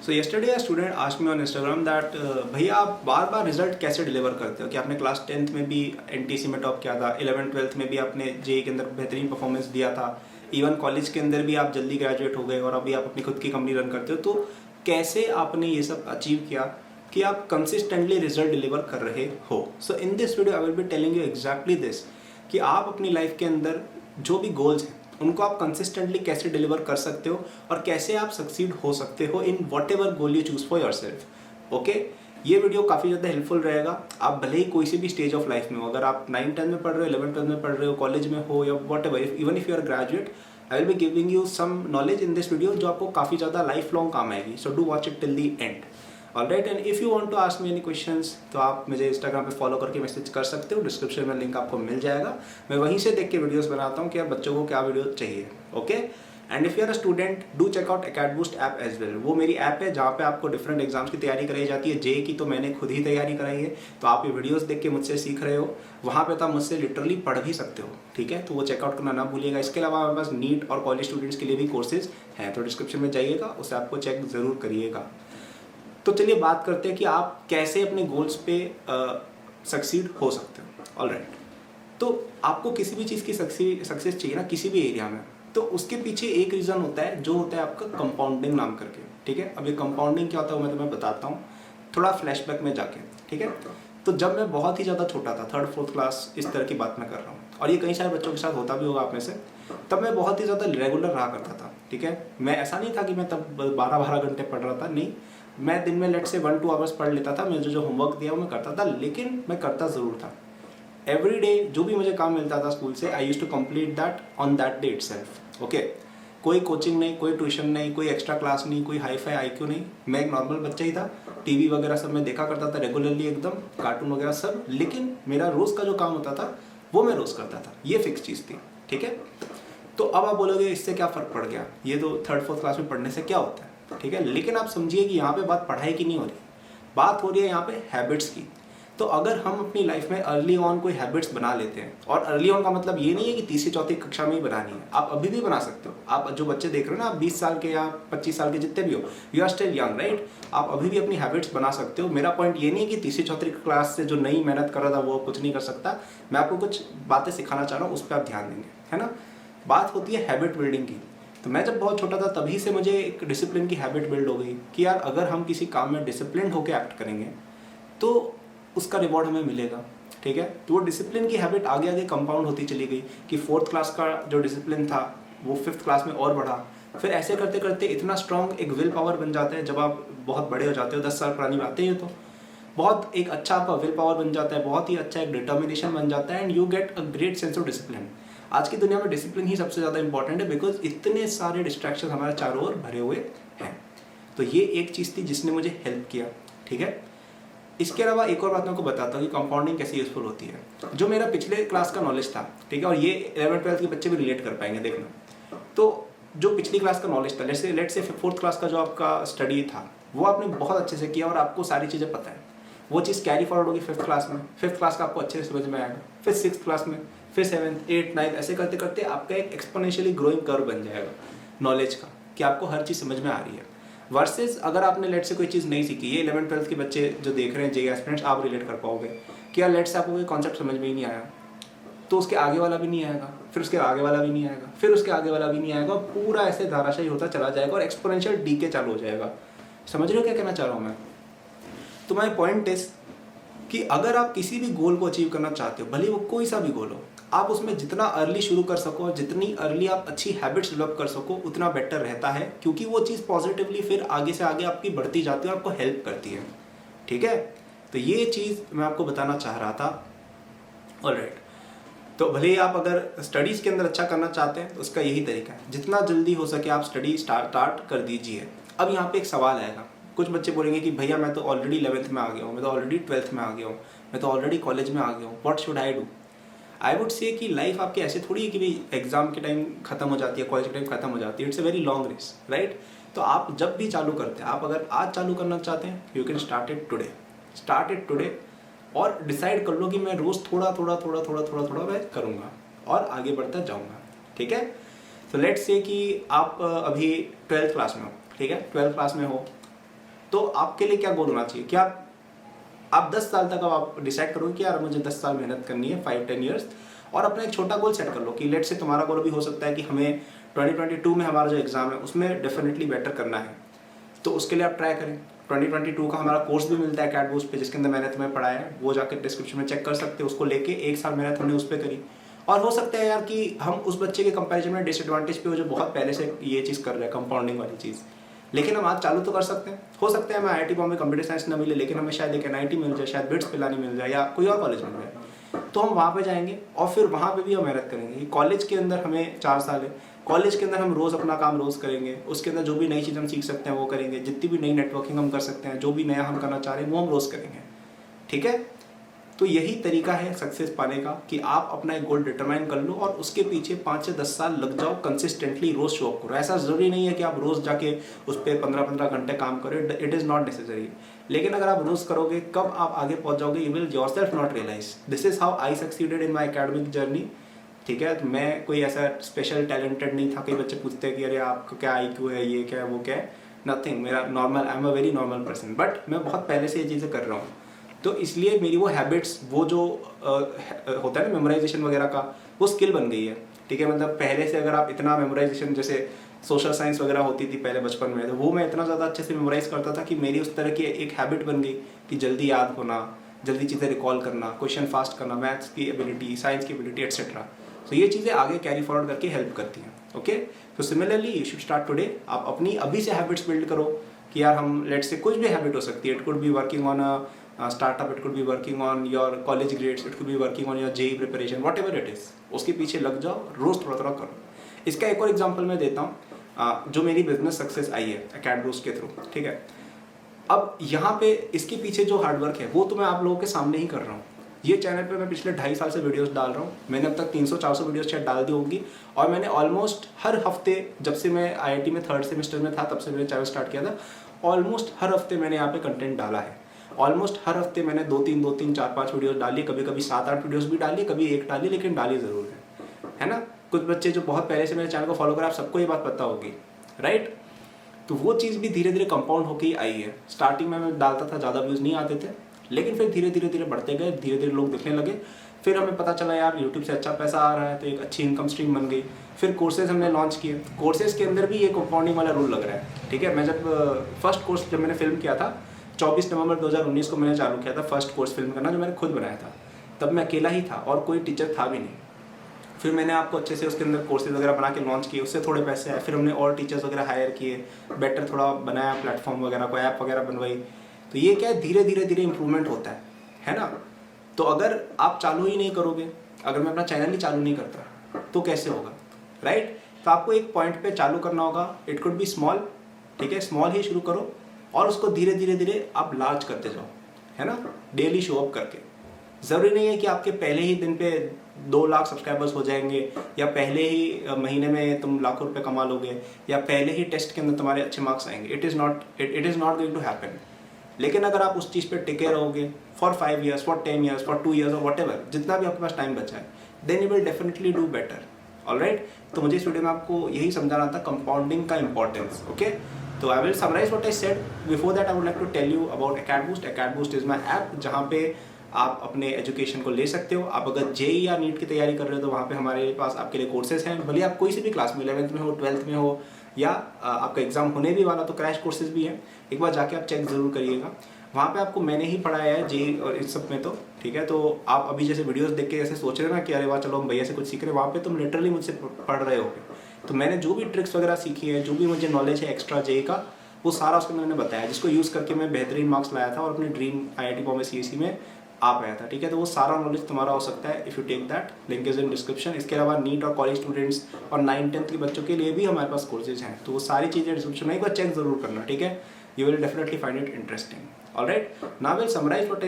So yesterday a student asked me on Instagram that भैया आप बार बार result कैसे deliver करते हो कि आपने क्लास 10th में भी एनटीसी में टॉप किया था, 11th-12th में भी आपने जेई के अंदर बेहतरीन परफॉर्मेंस दिया था, इवन कॉलेज के अंदर भी आप जल्दी ग्रेजुएट हो गए और अभी आप अपनी खुद की कंपनी रन करते हो, तो कैसे आपने ये सब अचीव किया कि आप कंसिस्टेंटली रिजल्ट डिलीवर कर रहे हो। So in this video I will be telling you exactly this कि आप अपनी लाइफ के अंदर जो भी गोल्स हैं उनको आप कंसिस्टेंटली कैसे डिलीवर कर सकते हो और कैसे आप सक्सीड हो सकते हो in what ever goal you choose for your self. Okay, ये वीडियो काफ़ी ज़्यादा हेल्पफुल रहेगा। आप भले ही कोई सी भी स्टेज ऑफ लाइफ में हो, अगर आप 9th-10th में पढ़ रहे हो, 11th-12th में पढ़ रहे हो, कॉलेज में हो या whatever, even if you are graduate, I will be giving you some knowledge in this video जो आपको काफ़ी ज़्यादा लाइफ लॉन्ग काम आएगी। So do watch it till the end. Alright, and if you want to ask me any questions तो आप मुझे Instagram पे फॉलो करके मैसेज कर सकते हो, डिस्क्रिप्शन में लिंक आपको मिल जाएगा। मैं वहीं से देख के वीडियोस बनाता हूँ कि आप बच्चों को क्या वीडियो चाहिए। Okay, and if you are a student do check out AcadBoost app as well. वो मेरी ऐप है जहाँ पे आपको डिफरेंट एग्जाम्स की तैयारी कराई जाती है। जेई की तो मैंने खुद ही तैयारी कराई है, तो आप ये वीडियोस देख के मुझसे सीख रहे हो। वहाँ पे तो आप मुझसे लिटरली पढ़ भी सकते हो, ठीक है, तो वो चेकआउट करना ना भूलिएगा। इसके अलावा हमारे पास नीट और कॉलेज स्टूडेंट्स के लिए भी कोर्सेज हैं, तो डिस्क्रिप्शन में जाइएगा, उसे आपको चेक ज़रूर करिएगा। तो चलिए बात करते हैं कि आप कैसे अपने गोल्स पे सक्सीड हो सकते हो। ऑलराइट, तो आपको किसी भी चीज़ की सक्सेस चाहिए ना, किसी भी एरिया में, तो उसके पीछे एक रीज़न होता है जो होता है आपका कंपाउंडिंग नाम करके। ठीक है, अब ये कंपाउंडिंग क्या होता है वो मैं तुम्हें बताता हूँ थोड़ा फ्लैशबैक में जाके। ठीक है, तो जब मैं बहुत ही ज़्यादा छोटा था, 3rd-4th क्लास, इस तरह की बात मैं कर रहा हूँ, और ये कई सारे बच्चों के साथ होता भी होगा आप में से, तब मैं बहुत ही ज़्यादा रेगुलर रहा करता था। ठीक है, मैं ऐसा नहीं था कि मैं तब 12-12 घंटे पढ़ रहा था, नहीं, मैं दिन में लेट से 1-2 आवर्स पढ़ लेता था। मुझे जो होमवर्क दिया वो मैं करता था, लेकिन मैं करता ज़रूर था। एवरी डे जो भी मुझे काम मिलता था स्कूल से, I used to complete that on that day itself. Okay, कोई कोचिंग नहीं, कोई ट्यूशन नहीं, कोई एक्स्ट्रा क्लास नहीं, कोई हाई फाई IQ नहीं, मैं एक नॉर्मल बच्चा ही था। टीवी वगैरह सब मैं देखा करता था रेगुलरली, एकदम कार्टून वगैरह सब, लेकिन मेरा रोज़ का जो काम होता था वो मैं रोज़ करता था, ये फिक्स चीज़ थी। ठीक है, तो अब आप बोलोगे इससे क्या फ़र्क पड़ गया, ये तो 3rd-4th क्लास में पढ़ने से क्या होता है। ठीक है, लेकिन आप समझिए कि यहाँ पे बात पढ़ाई की नहीं हो रही, बात हो रही है यहाँ पे हैबिट्स की। तो अगर हम अपनी लाइफ में अर्ली ऑन कोई हैबिट्स बना लेते हैं, और अर्ली ऑन का मतलब ये नहीं है कि 3री-4थी कक्षा में ही बनानी है, आप अभी भी बना सकते हो। आप जो बच्चे देख रहे हो ना, आप 20 साल के या 25 साल के जितने भी हो, you are still young, right, आप अभी भी अपनी हैबिट्स बना सकते हो। मेरा पॉइंट ये नहीं है कि 3री-4थी क्लास से जो नई मेहनत कर रहा था वो कुछ नहीं कर सकता। मैं आपको कुछ बातें सिखाना चाह रहा हूँ, उस पर आप ध्यान देंगे, है ना। बात होती है हैबिट बिल्डिंग की। तो मैं जब बहुत छोटा था तभी से मुझे एक डिसिप्लिन की हैबिट बिल्ड हो गई कि यार अगर हम किसी काम में डिसिप्लिन होकर एक्ट करेंगे तो उसका रिवॉर्ड हमें मिलेगा। ठीक है, तो वो डिसिप्लिन की हैबिट आगे आगे कंपाउंड होती चली गई कि 4th क्लास का जो डिसिप्लिन था वो 5th क्लास में और बढ़ा। फिर ऐसे करते करते इतना स्ट्रॉन्ग एक विल पावर बन जाता है, जब आप बहुत बड़े हो जाते हो, 10 साल पुरानी बातें हैं, तो बहुत एक अच्छा आपका विल पावर बन जाता है, बहुत ही अच्छा एक डिटर्मिनेशन बन जाता है, and you get a great sense of discipline. आज की दुनिया में डिसिप्लिन ही सबसे ज़्यादा इंपॉर्टेंट है, बिकॉज इतने सारे डिस्ट्रैक्शन हमारे चारों ओर भरे हुए हैं। तो ये एक चीज़ थी जिसने मुझे हेल्प किया। ठीक है, इसके अलावा एक और बात मैं आपको बताता हूँ कि कंपाउंडिंग कैसे यूजफुल होती है। जो मेरा पिछले क्लास का नॉलेज था, ठीक है, और ये 11th-12th के बच्चे भी रिलेट कर पाएंगे, देखना। तो जो पिछली क्लास का नॉलेज था, लेट से 4th क्लास का जो आपका स्टडी था, वो आपने बहुत अच्छे से किया और आपको सारी चीज़ें पता है, वो चीज़ कैरी फॉरवर्ड होगी 5th क्लास में। 5th क्लास का आपको अच्छे से समझ में आएगा, फिर 6th क्लास में, फिर 7th, 8th, 9th, ऐसे करते करते आपका एक एक्सपोनेंशियली ग्रोइंग कर्व बन जाएगा नॉलेज का, कि आपको हर चीज़ समझ में आ रही है। वर्सेस अगर आपने लेट से कोई चीज़ नहीं सीखी, ये 11th-12th के बच्चे जो देख रहे हैं, जेई एस्पिरेंट्स, आप रिलेट कर पाओगे कि यार लेट से आपको कोई कॉन्सेप्ट समझ में ही नहीं आया, तो उसके आगे वाला भी नहीं आएगा, फिर उसके आगे वाला भी नहीं आएगा, फिर उसके आगे वाला भी नहीं आएगा, पूरा ऐसे धाराशायी होता चला जाएगा और एक्सपोनेंशियल डीके चालू हो जाएगा। समझ रहे हो क्या कहना चाह रहा हूँ मैं। तो माय पॉइंट इज कि अगर आप किसी भी गोल को अचीव करना चाहते हो, भले वो कोई सा भी गोल हो, आप उसमें जितना अर्ली शुरू कर सको, जितनी अर्ली आप अच्छी हैबिट्स डेवलप कर सको, उतना बेटर रहता है, क्योंकि वो चीज़ पॉजिटिवली फिर आगे से आगे आपकी बढ़ती जाती है और आपको हेल्प करती है। ठीक है, तो ये चीज़ मैं आपको बताना चाह रहा था। ऑलराइट, तो भले ही आप अगर स्टडीज़ के अंदर अच्छा करना चाहते हैं तो उसका यही तरीका है, जितना जल्दी हो सके आप स्टडी स्टार्ट कर दीजिए। अब यहाँ पे एक सवाल आएगा, कुछ बच्चे बोलेंगे कि भैया मैं तो ऑलरेडी 11th में आ गया हूँ, मैं तो ऑलरेडी 12th में आ गया हूँ, मैं तो ऑलरेडी कॉलेज में आ गया हूँ, what should I do. I would say कि लाइफ आपकी ऐसे थोड़ी है कि भाई एग्जाम के टाइम खत्म हो जाती है, कॉलेज के टाइम खत्म हो जाती है, it's a very long race, right. तो आप जब भी चालू करते हैं, आप अगर आज चालू करना चाहते हैं, you can start it today, और डिसाइड कर लो कि मैं रोज़ थोड़ा मैं करूँगा और आगे बढ़ता जाऊँगा। ठीक है, तो लेट्स से कि आप अभी 12th क्लास में हो, ठीक है, 12th क्लास में हो, तो आपके लिए क्या गोल होना चाहिए कि आप 10 साल तक अब आप डिसाइड करो कि यार मुझे 10 साल मेहनत करनी है, 5-10 ईयर्स, और अपना एक छोटा गोल सेट कर लो कि लेट से तुम्हारा गोल भी हो सकता है कि हमें 2022 में हमारा जो एग्जाम है उसमें डेफिनेटली बेटर करना है, तो उसके लिए आप ट्राई करें। 2022 का हमारा कोर्स भी मिलता है कैट बूस्ट पे, जिसके अंदर मैंने तुम्हें पढ़ाया है, वो जाकर डिस्क्रिप्शन में चेक कर सकते हो। उसको लेके 1 साल मेहनत हमने उस पर करी, और हो सकता है यार कि हम उस बच्चे के कंपैरिजन में डिसएडवांटेज पे हो जो बहुत पहले से ये चीज़ कर रहा है, कंपाउंडिंग वाली चीज़, लेकिन हम आज चालू तो कर सकते हैं। हो सकता है हमें IIT बॉम्बे कंप्यूटर साइंस ना मिले, लेकिन हमें शायद एक NIT मिल जाए, शायद बिट्स पिलानी मिल जाए, या कोई और कॉलेज मिल जाए, तो हम वहाँ पे जाएंगे और फिर वहाँ पे भी हम मेहनत करेंगे। कॉलेज के अंदर हमें 4 साल है, कॉलेज के अंदर हम रोज़ अपना काम रोज़ करेंगे, उसके अंदर जो भी नई चीज़ हम सीख सकते हैं वो करेंगे, जितनी भी नई नेटवर्किंग हम कर सकते हैं, जो भी नया हम करना चाह रहे हैं वो हम रोज़ करेंगे, ठीक है। तो यही तरीका है सक्सेस पाने का कि आप अपना एक गोल डिटरमाइन कर लो और उसके पीछे 5 से 10 साल लग जाओ, कंसिस्टेंटली रोज शो अप करो। ऐसा जरूरी नहीं है कि आप रोज जाके उस पर 15-15 घंटे काम करें, इट इज़ नॉट नेसेसरी, लेकिन अगर आप रोज करोगे, कब आप आगे पहुंच जाओगे, you will yourself not realize. This is how I succeeded in my academic journey, ठीक है। तो मैं कोई ऐसा स्पेशल टैलेंटेड नहीं था। कई बच्चे पूछते हैं कि अरे आपका क्या IQ है, ये क्या है, वो क्या है, नथिंग, मेरा normal, I am a very normal person, but मैं बहुत पहले से ये चीज़ें कर रहा हूँ, तो इसलिए मेरी वो हैबिट्स, वो जो होता है ना मेमोराइजेशन वगैरह का, वो स्किल बन गई है, ठीक है। मतलब पहले से अगर आप इतना मेमोराइजेशन, जैसे सोशल साइंस वगैरह होती थी पहले बचपन में, तो वो मैं इतना ज़्यादा अच्छे से मेमोराइज करता था कि मेरी उस तरह की एक हैबिट बन गई कि जल्दी याद होना, जल्दी चीज़ें रिकॉल करना, क्वेश्चन फास्ट करना, मैथ्स की एबिलिटी, साइंस की एबिलिटी, एटसेट्रा। तो ये चीज़ें आगे कैरी फॉरवर्ड करके हेल्प करती हैं, ओके। तो similarly you should start today. आप अपनी अभी से हैबिट्स बिल्ड करो कि यार हम लेट से, कुछ भी हैबिट हो सकती है, it could be working on a startup, it could be working on your college grades, it could be working on your JEE preparation, whatever it is, उसके पीछे लग जाओ, रोज थोड़ा थोड़ा करो। इसका एक और एग्जांपल मैं देता हूँ, जो मेरी बिजनेस सक्सेस आई है अकेड बूस्ट के थ्रू, ठीक है। अब यहाँ पे इसके पीछे जो हार्डवर्क है वो तो मैं आप लोगों के सामने ही कर रहा हूँ। ये चैनल पे मैं पिछले 2.5 साल से वीडियोस डाल रहा हूँ, मैंने अब तक 300-400 वीडियोस शायद डाल दी होंगी, और मैंने ऑलमोस्ट हर हफ्ते, जब से मैं IIT में 3rd सेमेस्टर में था तब से मैंने चैनल स्टार्ट किया था, ऑलमोस्ट हर हफ्ते मैंने यहाँ पे कंटेंट डाला है। ऑलमोस्ट हर हफ्ते मैंने 2-3, 4-5 वीडियोस डाली, कभी कभी 7-8 वीडियोस भी डाली, कभी 1 डाली, लेकिन डाली जरूर है ना। कुछ बच्चे जो बहुत पहले से मेरे चैनल को फॉलो कर, आप सबको ये बात पता होगी, राइट। तो वो चीज़ भी धीरे धीरे कंपाउंड होकर ही आई है। स्टार्टिंग में मैं डालता था, ज़्यादा व्यूज़ नहीं आते थे, लेकिन फिर धीरे धीरे बढ़ते गए, धीरे धीरे लोग दिखने लगे, फिर हमें पता चला यार यूट्यूब से अच्छा पैसा आ रहा है, तो एक अच्छी इनकम स्ट्रीम बन गई। फिर कोर्सेज हमने लॉन्च किए, कोर्सेज के अंदर भी ये कंपाउंडिंग वाला रूल लग रहा है, ठीक है। मैं जब फर्स्ट कोर्स जब मैंने फिल्म किया था 24 नवंबर 2019 को मैंने चालू किया था फर्स्ट कोर्स फिल्म करना, जो मैंने खुद बनाया था। तब मैं अकेला ही था और कोई टीचर था भी नहीं। फिर मैंने आपको अच्छे से उसके अंदर कोर्सेज वगैरह बना के लॉन्च किए, उससे थोड़े पैसे आए, फिर हमने और टीचर्स वगैरह हायर किए, बेटर थोड़ा बनाया प्लेटफॉर्म वगैरह को, ऐप वगैरह बनवाई। तो ये क्या है, धीरे धीरे इंप्रूवमेंट होता है ना। तो अगर आप चालू ही नहीं करोगे, अगर मैं अपना चैनल ही चालू नहीं करता तो कैसे होगा, राइट। तो आपको एक पॉइंट पे चालू करना होगा, इट कुड बी स्मॉल, ठीक है, स्मॉल ही शुरू करो और उसको धीरे धीरे आप लार्ज करते जाओ, है ना, डेली शो अप करके। ज़रूरी नहीं है कि आपके पहले ही दिन पे 2 लाख सब्सक्राइबर्स हो जाएंगे, या पहले ही महीने में तुम लाखों रुपए कमा लोगे, या पहले ही टेस्ट के अंदर तुम्हारे अच्छे मार्क्स आएंगे। It is not going to happen. लेकिन अगर आप उस चीज़ पे टिके रहोगे for 5 years, for 10 years, for 2 years और whatever, जितना भी आपके पास टाइम बचा है, then you will definitely do better, alright. तो मुझे इस वीडियो में आपको यही समझाना था, कंपाउंडिंग का इंपॉर्टेंस, ओके। तो I will summarise what I said. Before that I would like to tell you about AcadBoost. AcadBoost is my app, जहाँ पे आप अपने एजुकेशन को ले सकते हो। आप अगर JEE या नीट की तैयारी कर रहे हो तो वहाँ पे हमारे पास आपके लिए कोर्सेज हैं, भले आप कोई सी भी क्लास में, 11th में हो, 12th में हो, या आपका एग्जाम होने भी वाला, तो क्रैश कोर्सेज भी हैं। एक बार जाके आप चेक जरूर करिएगा, वहाँ पे आपको मैंने ही पढ़ाया है JEE और इस सब में, तो ठीक है। तो आप अभी जैसे वीडियोस देख के ऐसे सोच रहे हो ना कि अरे वाह चलो हम भैया से कुछ सीख रहे हैं, वहाँ पे तुम लिटरली मुझसे पढ़ रहे हो। तो मैंने जो भी ट्रिक्स वगैरह सीखी है, जो भी मुझे नॉलेज है एक्स्ट्रा JEE का, वो सारा उसमें मैंने बताया, जिसको यूज़ करके मैं बेहतरीन मार्क्स लाया था और अपने ड्रीम IIT बॉम्बे CSE में आ पाया था, ठीक है। तो वो सारा नॉलेज तुम्हारा हो सकता है if you take that, link is in description. इसके अलावा नीट और कॉलेज स्टूडेंट्स और 9th-10th के बच्चों के लिए भी हमारे पास कोर्सेज हैं, तो वो सारी चीज़ें डिस्क्रिप्शन में एक बार चेक जरूर करना, ठीक है। You will definitely find it interesting, alright. Now will summarise what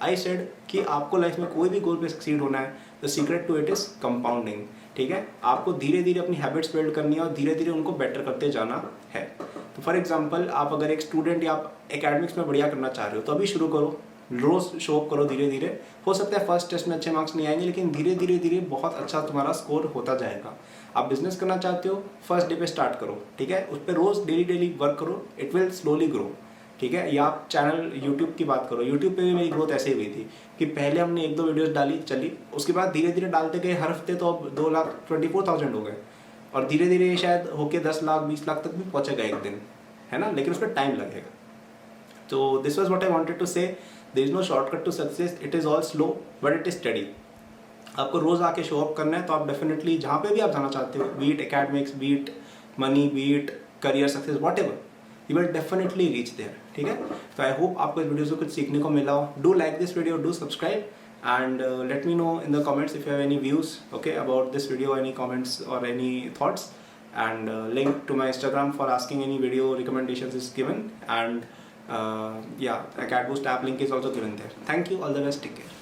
I said कि आपको लाइफ में कोई भी गोल पे सक्सीड होना है, the secret to it is compounding, ठीक है। आपको धीरे धीरे अपनी हैबिट्स बिल्ड करनी है और धीरे धीरे उनको बेटर करते जाना है। तो फॉर एग्जाम्पल, आप अगर एक स्टूडेंट या आप एकेडमिक्स में बढ़िया करना चाह रहे हो तो अभी शुरू करो, रोज शो अप करो धीरे धीरे। हो सकता है फर्स्ट टेस्ट में अच्छे मार्क्स नहीं आएंगे, लेकिन धीरे धीरे बहुत अच्छा तुम्हारा स्कोर होता जाएगा। आप बिजनेस करना चाहते हो, फर्स्ट डे पे स्टार्ट करो, ठीक है। उस पर रोज डेली वर्क करो, इट विल स्लोली ग्रो, ठीक है। या आप चैनल यूट्यूब की बात करो, यूट्यूब पे भी मेरी ग्रोथ ऐसे ही हुई थी कि पहले हमने 1-2 वीडियोस डाली चली, उसके बाद धीरे धीरे डालते गए, हर हफ्ते तो अब 2,24,000 हो गए, और धीरे धीरे शायद होके 10 लाख 20 लाख तक भी पहुंचेगा एक दिन, है ना, लेकिन उसमें टाइम लगेगा। तो this was what I wanted to say, there is no shortcut to success, it is all slow but it is steady. आपको रोज आके शो अप करना है, तो आप डेफिनेटली जहाँ पे भी आप जाना चाहते हो, beat academics, beat money, beat career success, whatever, you will definitely reach there, ठीक है। तो आई होप आपको इस वीडियो से कुछ सीखने को मिला हो। Do like this video, do subscribe, and let me know in the comments if you have any views, okay, about this video, any comments or any thoughts, and link to my Instagram for asking any video recommendations is given, and yeah, a CatBoost app link is also given there. Thank you, all the best, take care.